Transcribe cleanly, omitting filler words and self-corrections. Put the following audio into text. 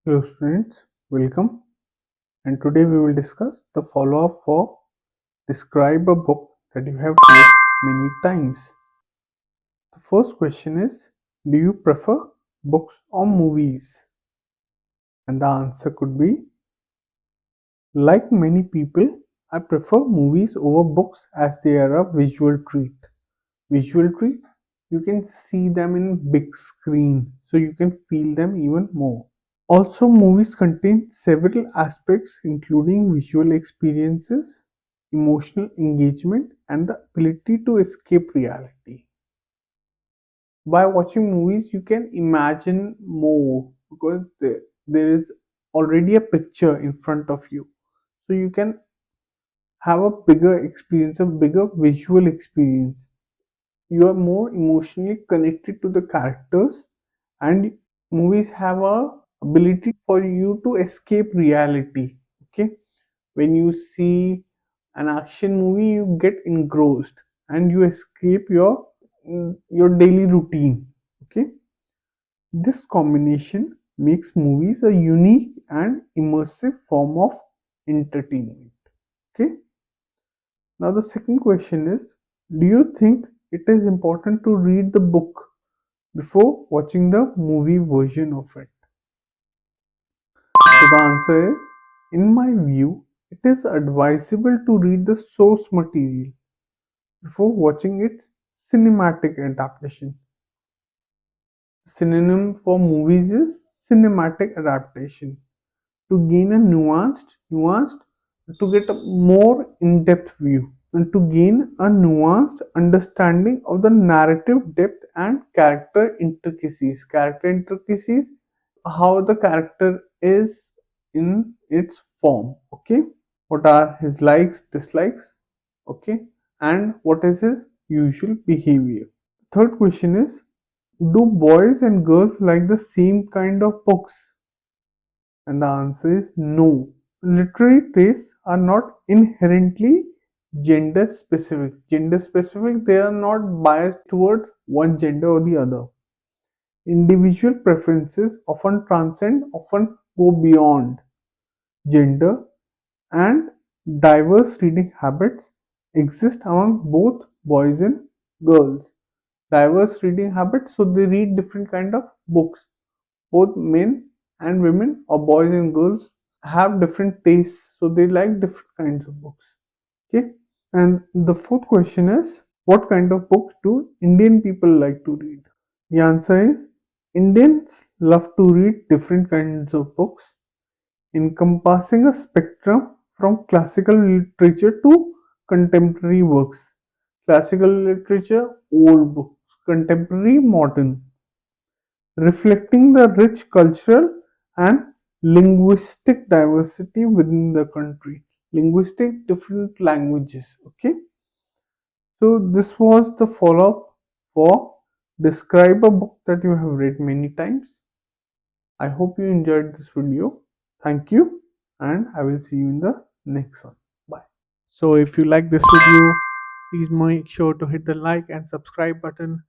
Hello students, welcome, and today we will discuss the follow-up for describe a book that you have read many times. The first question is, do you prefer books or movies? And the answer could be, like many people, I prefer movies over books as they are a visual treat. Visual treat, you can see them in big screen, so you can feel them even more. Also, movies contain several aspects including visual experiences, emotional engagement, and the ability to escape reality. By watching movies, you can imagine more because there is already a picture in front of you. So you can have a bigger experience, a bigger visual experience. You are more emotionally connected to the characters, and movies have a ability for you to escape reality. Okay, when you see an action movie, you get engrossed and you escape your daily routine. Okay, this combination makes movies a unique and immersive form of entertainment. Okay, now the second question is, do you think it is important to read the book before watching the movie version of it? So the answer is, in my view, it is advisable to read the source material before watching its cinematic adaptation. Synonym for movies is cinematic adaptation. To gain a nuanced, to get a more in-depth view and to gain a nuanced understanding of the narrative depth and character intricacies. Character intricacies, how the character is in its form. Okay, what are his likes, dislikes, okay, and what is his usual behavior. Third question is, do boys and girls like the same kind of books? And the answer is no. Literary tastes are not inherently gender specific. Gender specific, they are not biased towards one gender or the other. Individual preferences often transcend, often go beyond gender, and diverse reading habits exist among both boys and girls. Diverse reading habits, so they read different kind of books. Both men and women, or boys and girls, have different tastes, so they like different kinds of books. Okay, and the fourth question is, what kind of books do Indian people like to read? The answer is, Indians love to read different kinds of books encompassing a spectrum from classical literature to contemporary works. Classical literature, old books, contemporary, modern, reflecting the rich cultural and linguistic diversity within the country. Linguistic, different languages. Okay, so this was the follow up for describe a book that you have read many times. I hope you enjoyed this video. Thank you, and I will see you in the next one. Bye. So, if you like this video, please make sure to hit the like and subscribe button